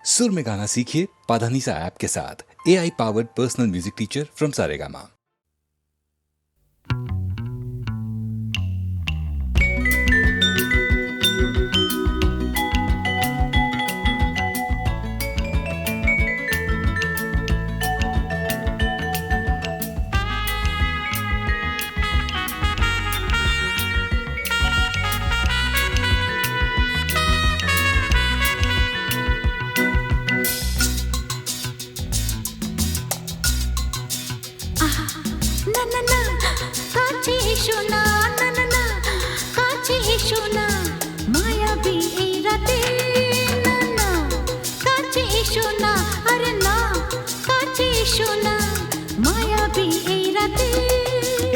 सुर में गाना सीखिए पाधानीसा ऐप के साथ। AI powered personal music teacher from Saregama.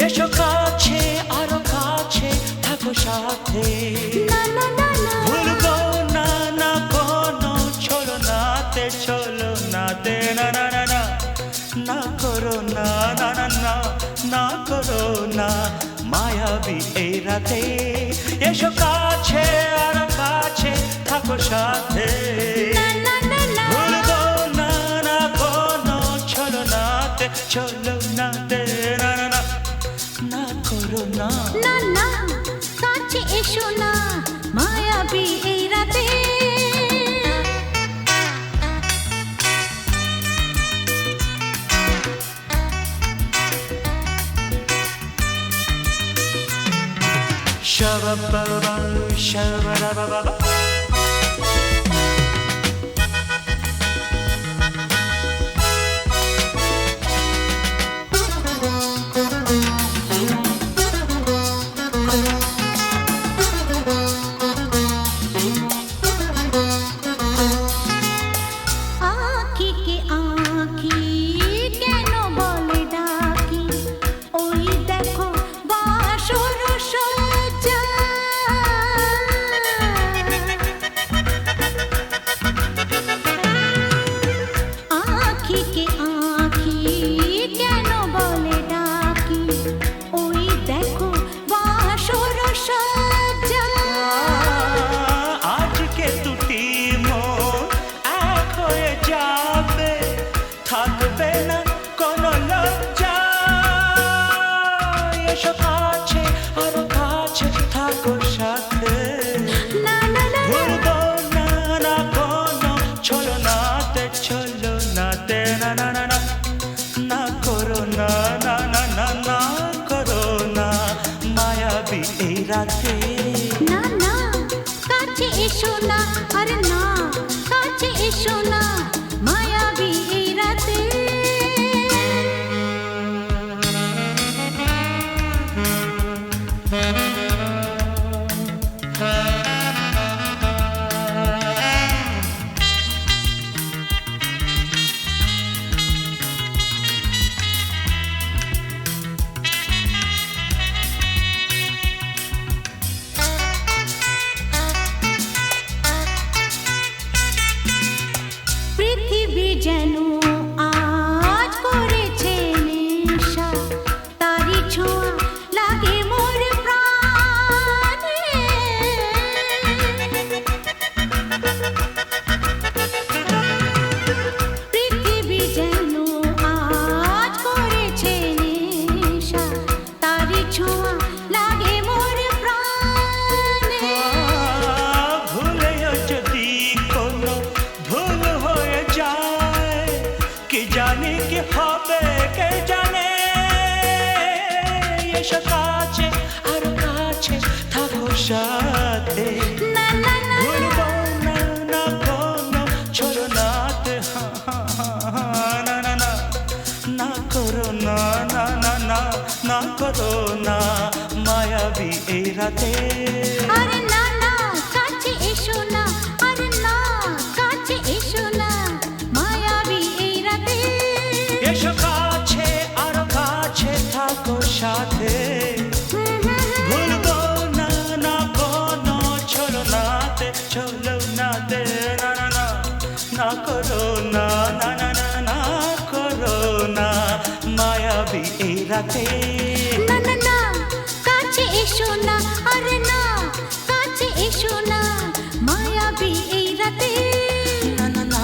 এসো কাছে আরো কাছে থাকো সাথে ভুলবো না না কোনো চলো নাতে না না না না না করো না না না না না করো না মায়াবী এই রাতে এসো কাছে আরো কাছে থাকো সাথে ভুলবো না না কোনো চলো নাতে না না না না করো না না না কাছে এসো না মায়াবী এই রাতে Shabba-ba-ba, shabba-da-ba-ba-ba. না না কাছে এসো না আরে না কাছে এসো না মায়াবী এই রাতে যেন আজ করেছে নেশা তারি ছোঁয়া লাগে মোর প্রাণে পৃথিবী যেন আজ করেছে নেশা তারি ছোঁয়া লাগে মোর প্রাণে ভুলেও যদি কোনো ভুল হয়ে যায় কি জানি কি হবে কে জানে এসো কাছে আরো কাছে থাকো সাথে ভুলবো না না কোনো চলো নাতে না না না না করো না না না না না করো না মায়াবী এই রাতে আরে না না কাছে এসো না আরে না কাছে এসো না মায়াবী এই রাতে এসো কাছে আরো কাছে থাকো সাথে ভুলবো না না কোনো চলো নাতে না না না না করো না না না না না করো না মায়াবী এই রাতে না না না কাছে এসো না আরে না কাছে এসো না মায়াবী এই রাতে না না না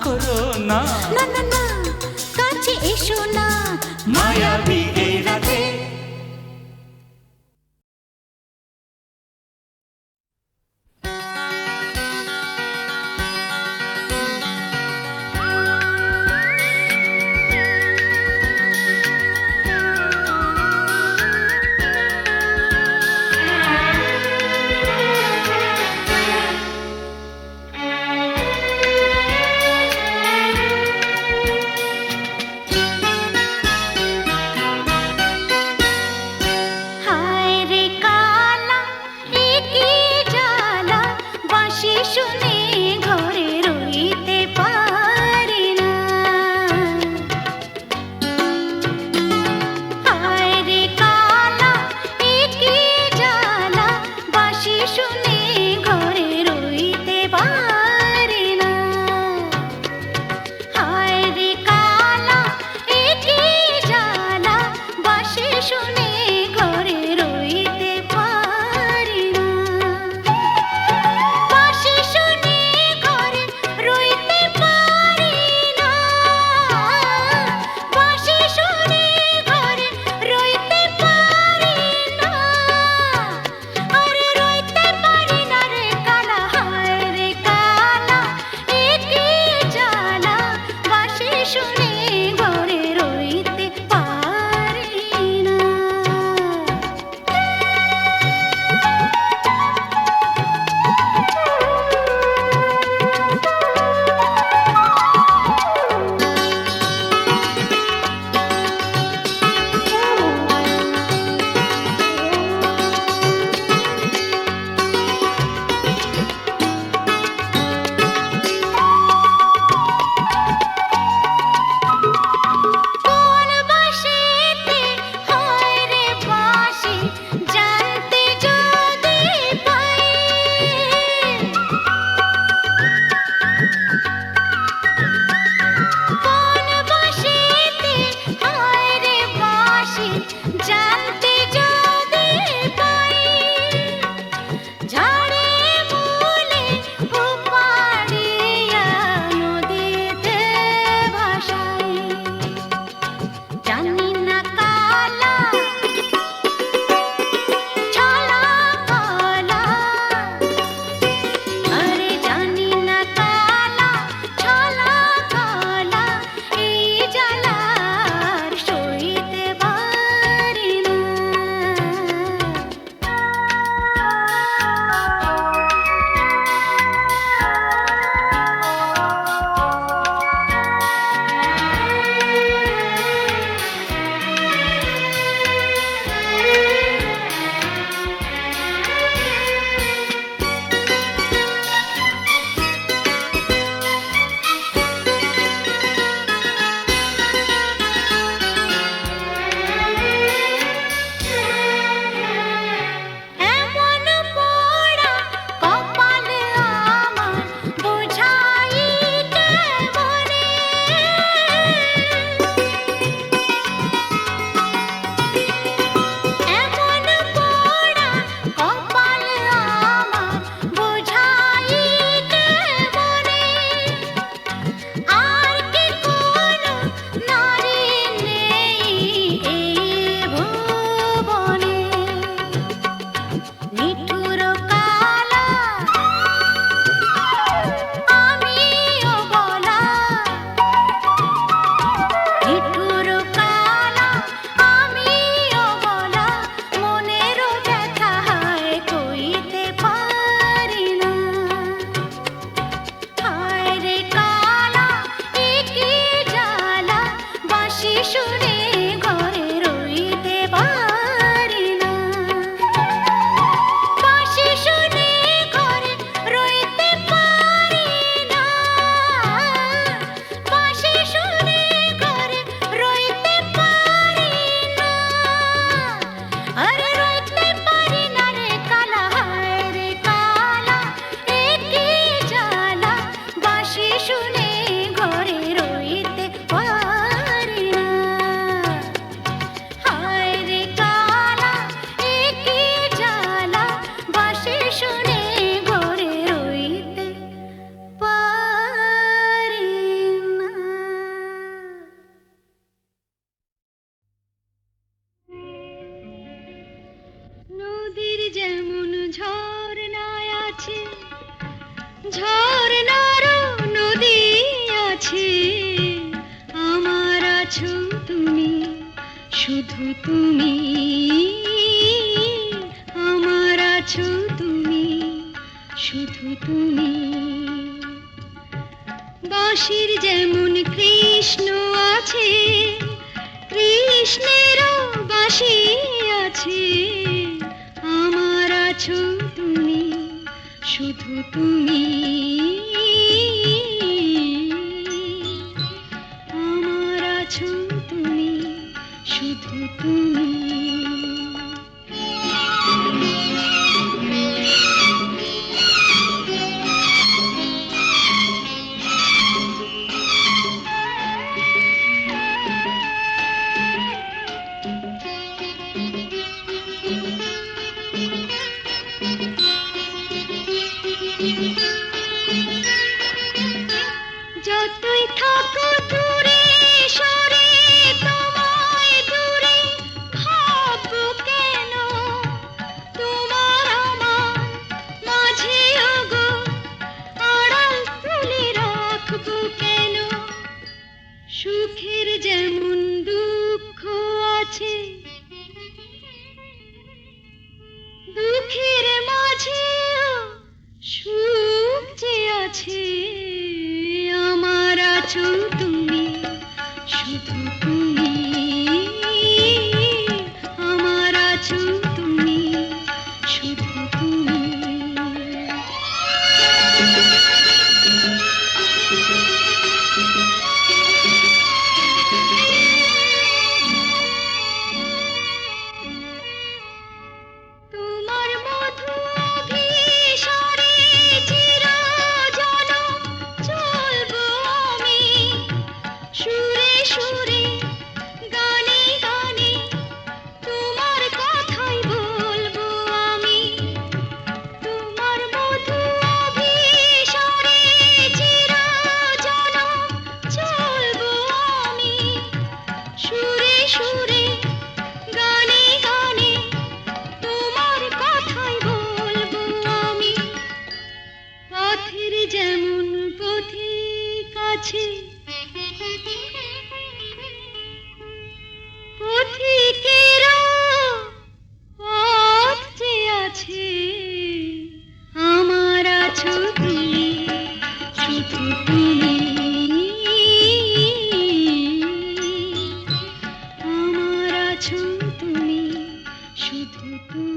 করো না, না না না কাছে এসো না মায়াবী এই রাতে। বাঁশির যেমন কৃষ্ণ আছে, কৃষ্ণেরও বাঁশি আছে। আমার আছো তুমি, শুধু তুমি। আমার আছো তুমি, শুধু তুমি। যতই থাকো দূরে সরে, তোমায় দূরে ভাববো কেন? তোমার আমার মাঝে ওগো আড়াল তুলে রাখবো কেন? সুখের যেমন দুঃখ আছে, দুঃখের মাঝেও সুখ যে আছে। আমার আছো তুমি, শুধু তুমি। আমার আছো তুমি, শুধু তুমি। তোমার মধু অভিসারে চিরজনম চলবো আমি, সুরে সুরে গানে গানে তোমার কথাই বলবো আমি। তোমার মধু অভিসারে চিরজনম চলবো আমি, সুরে সুরে গানে গানে তোমার কথাই বলবো আমি। পথের যেমন পথিক আছে, পথিকেরও পথ যে আছে। আমার আছো তুমি, শুধু তুমি। আমার আছো তুমি, শুধু তুমি।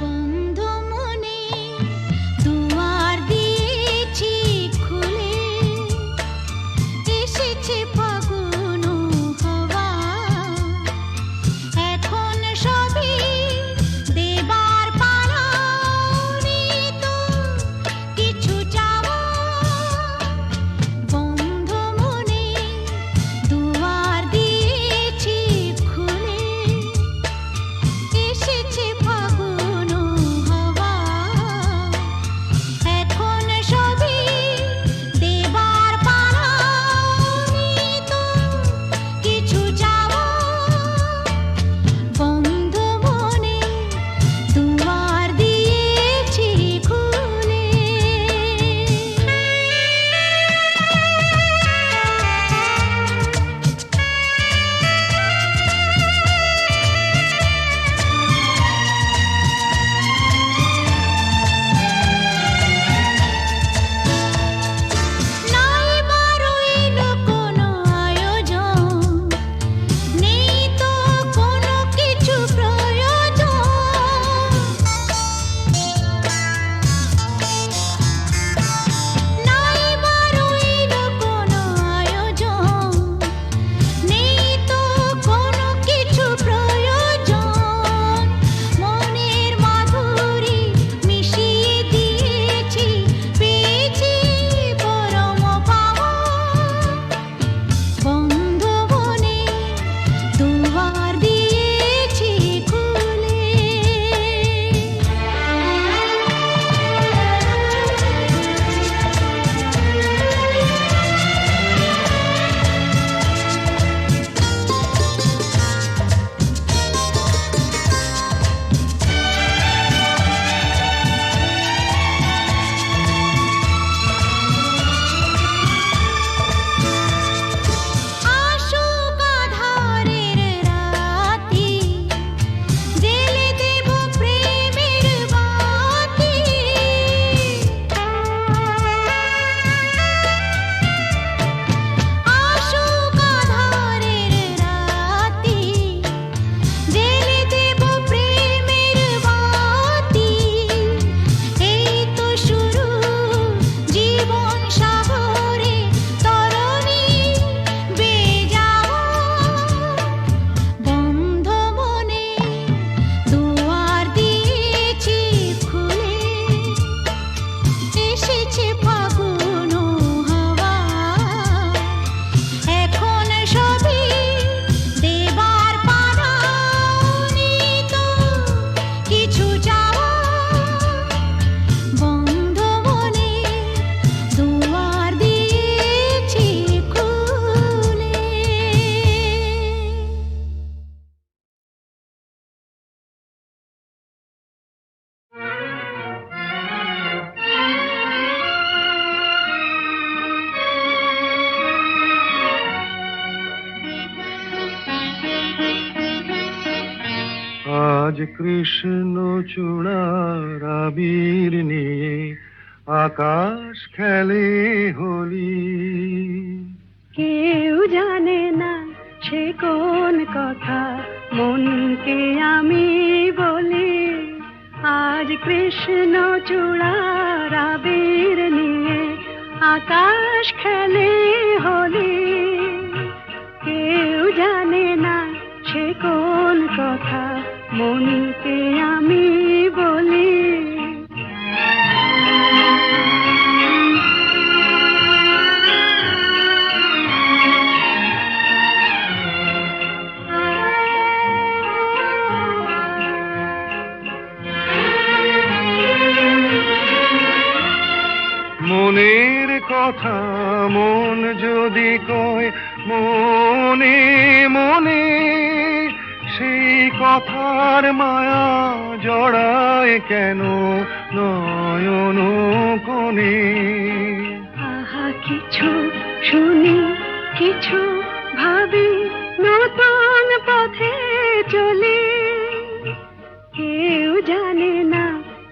বন্ধ মনে দুয়ার কৃষ্ণ চূড়ার আবির নিয়ে আকাশ খেলে হোলি। কেউ জানে না সে কোন কথা মনকে আমি বলি। আজ কৃষ্ণ চূড়ার আবির নিয়ে আকাশ খেলে হোলি। কেউ জানে না সে কোন কথা মনকে আমি বলি। মনের কথা মন যদি কয় মনে মনে, সেই কথার মায়া জড়ায় কেন নয়ন কোণে। আহা কিছু শুনি কিছু ভাবি, নতুন পথে চলি। কেউ জানে না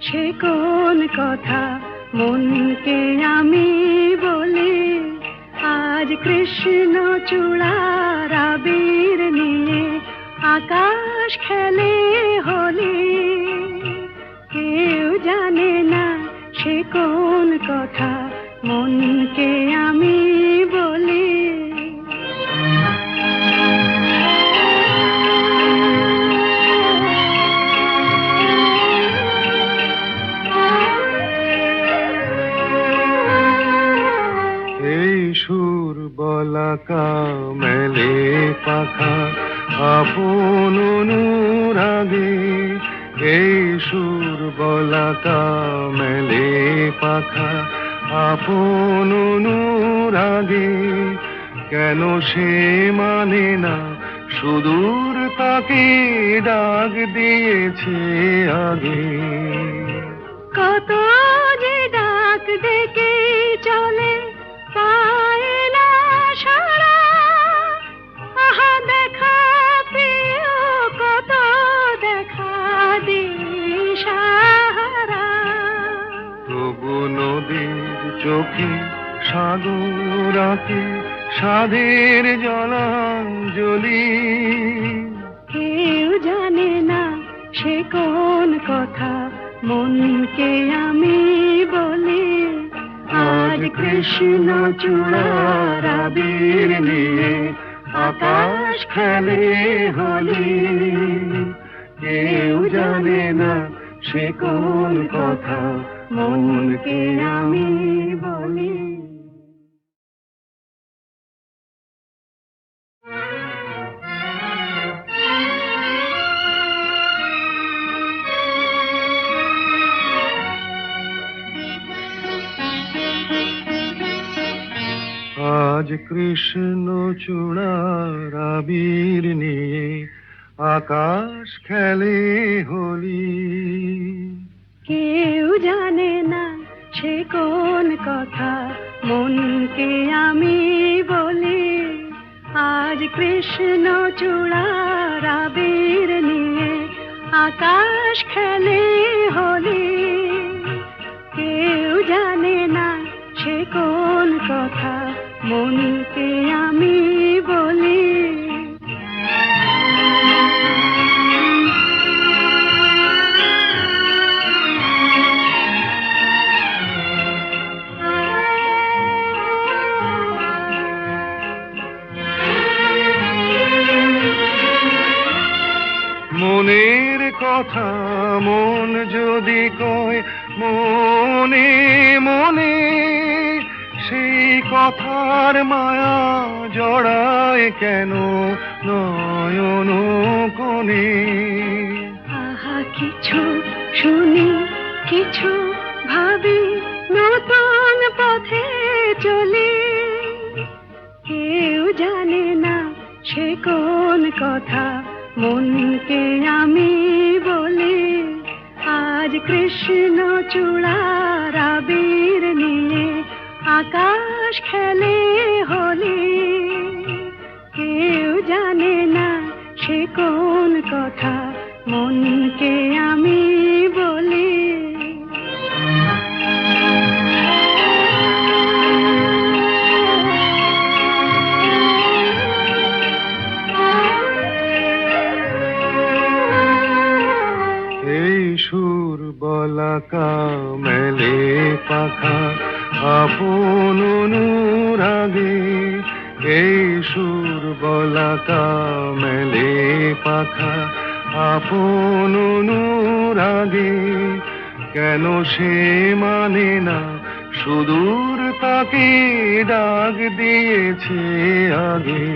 সে কোন কথা মনকে আমি বলি। আজ কৃষ্ণ চূড়ার আবির নিয়ে আকাশ খেলে হোলি। কেউ জানে না সে কোন কথা মনকে আমি বলি। এই সুর বলাকা মেলে পাখা আপন অনুরাগে। এই সুর বলাকা মেলে পাখা আপন অনুরাগে। কেন সে মানে না সুদূর তাকে ডাক দিয়েছে আগে। কত যে ডাক ডেকে চলে পায় না সারা। আহা দেখা প্রিয় কত দেখা দিশাহারা। তবু নদীর চোখে সাগর আঁকে সাধের জলাঞ্জলি। কেউ জানে না সে কোন কথা মনকে আমি বলি। আজ কৃষ্ণ চূড়ার আবির নিয়ে আকাশ খেলে হোলি। কেউ জানে না সে কোন কথা মনকে আমি বলি। আজ কৃষ্ণ চূড়ার আবির নিয়ে আকাশ খেলে হোলি। কেউ জানে না সে কোন কথা মনকে আমি বলি। আজ কৃষ্ণ চূড়ার আবির নিয়ে আকাশ খেলে হোলি। কেউ জানে না সে কোন কথা মনকে আমি বলি। মনের কথা মন যদি কয় মনে মনে, সেই কথার মায়া জড়ায় কেন নয়ন কোণে। আহা কিছু শুনি কিছু ভাবি, নতুন পথে চলি। কেউ জানে না সে কোন কথা মনকে আমি বলি। আজ কৃষ্ণ চূড়ার আবির নিয়ে আকাশ খেলে হোলি। কেউ জানে না সে কোন কথা মনকে পাখা আপন অনুরাগে এই সুর গলাকা মেলে পাখা আপন অনুরাগে কেন সে মানে না সুদূর তাকে ডাক দিয়েছে আগে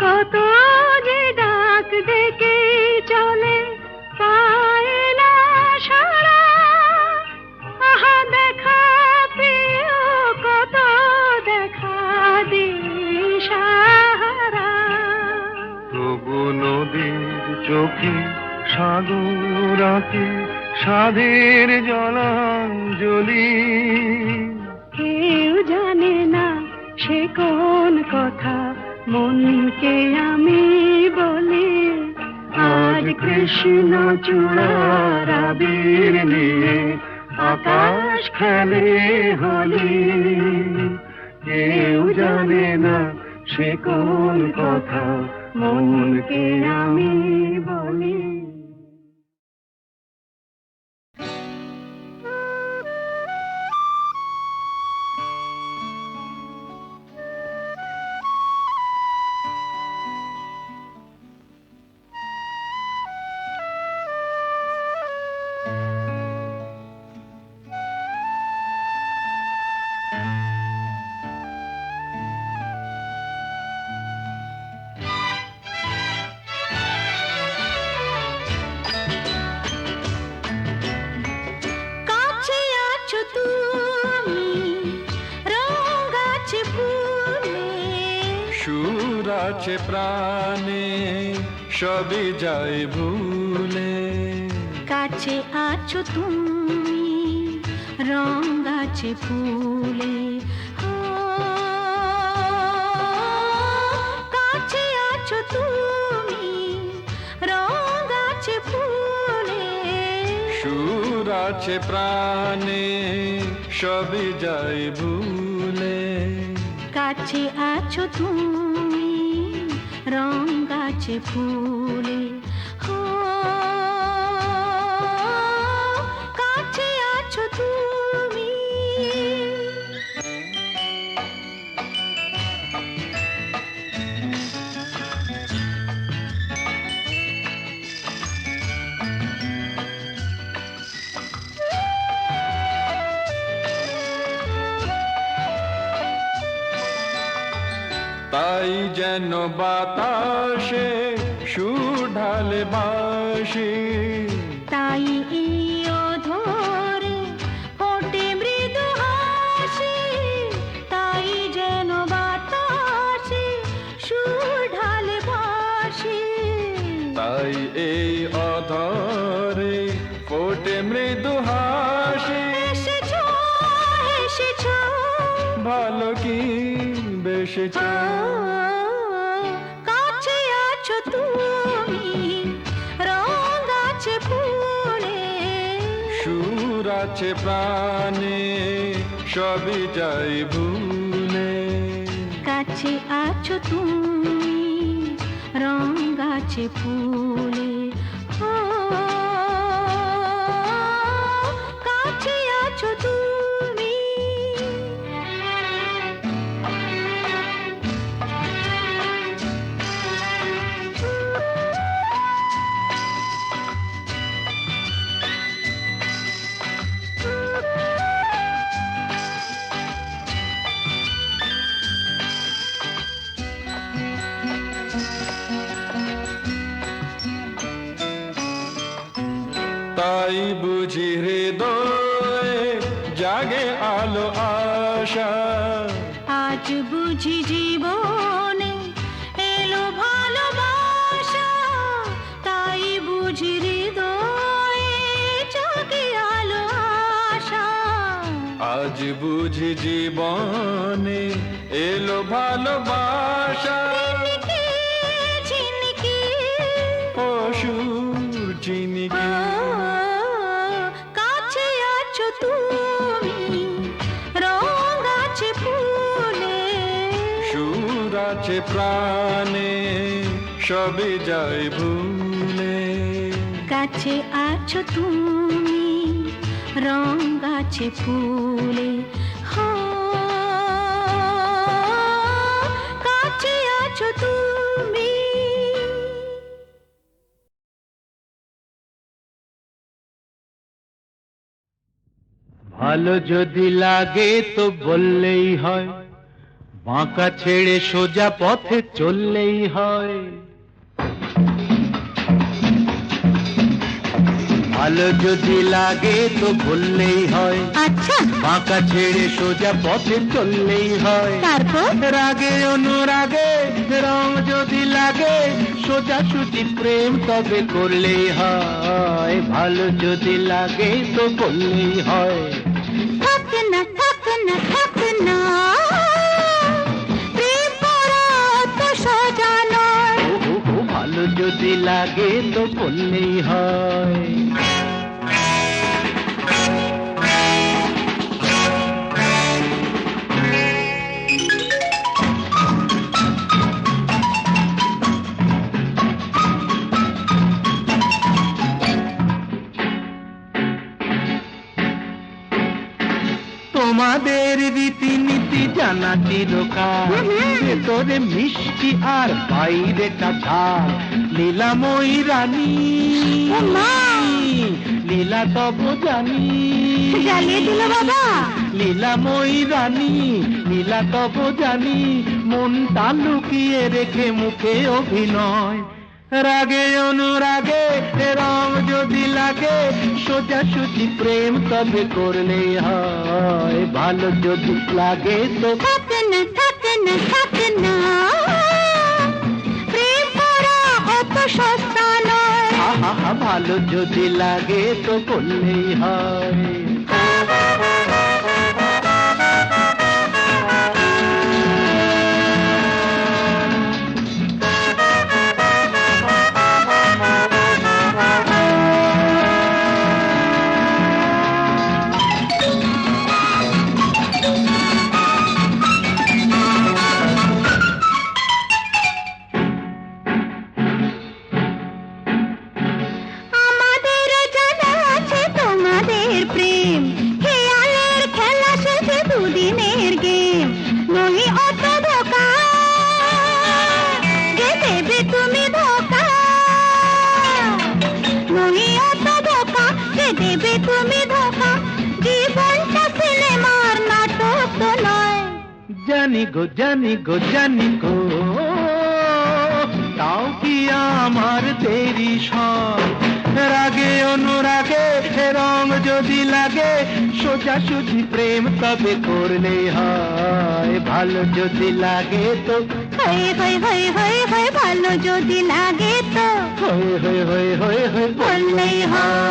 কত যে ডাক ডেকে চলে পায় না সারা আহা দেখা প্রিয় কত দেখা দিশাহারা তবু নদীর চোখে সাগর আঁকে সাধের জলাঞ্জলি কেউ জানে না সে কোন কথা মনকে আমি বলি আজ কৃষ্ণ চূড়ার আবির নিয়ে আকাশ খেলে হোলি কেউ জানে না সে কোন কথা মনকে আমি বলি কাছে আছো তুমি রঙ আছে ফুলে সুর আছে প্রাণে সবই যায় ভুলে কাছে আছো তুমি রঙ আছে ফুলে ও, কাছে আছো তুমি রঙ আছে ফুলে সুর আছে প্রাণে সবই যায় ভুলে কাছে আছো তুমি রঙ আছে ফুলে ও, কাছে আছো তুমি তাই যেন বাতাসে সুর ঢালে বাঁশি তাই এই অধরে ফোটে মৃদু হাসি তাই যেন বাতাসে সুর ঢালে বাঁশি তাই এই অধরে ফোটে মৃদু হাসি এসেছো এসেছো ভালো কি বেশেছ কাছে আছো তুমি রঙ আছে ফুলে সুর আছে প্রাণে সবই যাই ভুলে কাছে আছো তুমি রঙ আছে ফুলে ও, কাছে আছো তুমি তাই বুঝি হৃদয়ে জাগে আলো আশা আজ বুঝি জীবনে এলো ভালোবাসা তাই বুঝি হৃদয়ে জাগে আলো আশা আজ বুঝি জীবনে এলো ভালোবাসা ঝিনকে ঝিনকে অসুর চিনিকে কাছে আছো তুমি রঙ আছে ফুলে সুর আছে প্রাণে সবে যায় ভুলে কাছে আছো তুমি রং গাছে ফুলে হো কাছে আছো তুমি। ভালো যদি লাগে তো বললেই হয়, বাঁকা ছেড়ে সোজা পথে চললেই হয়। ভালো যদি লাগে তো বললেই হয়, আচ্ছা বাঁকা ছেড়ে সোজা পথে চললেই হয়। তারপর রাগে অনুরাগে রং যদি লাগে, সোজা সুজি প্রেম তবে করলেই হয়। ভালো যদি লাগে তো বললেই হয়। থাক না থাক না থাক না প্রেম করা তো সোজা নয়। ভালো যদি লাগে তো বললেই হয়। তোমাদের রীতিনীতি জানা চিরকাল, ভেতরে মিষ্টি আর বাইরেটা ঝাল। লীলাময়ী রানী লীলা তব জানি, জ্বালিয়ে দিল বাবা। লীলাময়ী রানী লীলা তব জানি। মনটা লুকিয়ে রেখে মুখে অভিনয়। রাগে অনুরাগে রং যদি লাগে, সোজা সুজি প্রেম তবে করলেই হয়। ভালো যদি লাগে তো থাক না থাক না থাক না প্রেম করা অত সস্তা নয়। আহা, ভালো যদি লাগে তো করলেই হয়। আমাদের জানা আছে তোমাদের প্রেম, খেয়ালের খেলা শেষে দুদিনের গেম। নহি অত ধোকা যে দেবে তুমি ধোকা, নহি অত ধোকা যে দেবে তুমি ধোকা। জীবনটা সিনেমার নাটক তো নয়। জানি গো জানি গো জানি গো, তাও কি আমার দেরি সব। রাগে অনুরাগে রং যদি লাগে, সোজা সুজি প্রেম তবে করলেই হয়। ভালো যদি লাগে তো হয়ে হয়ে হয়ে হয়ে হয়ে ভালো যদি লাগে তো হয়ে হয়ে হয়ে হয়ে হয়ে বললেই হয়।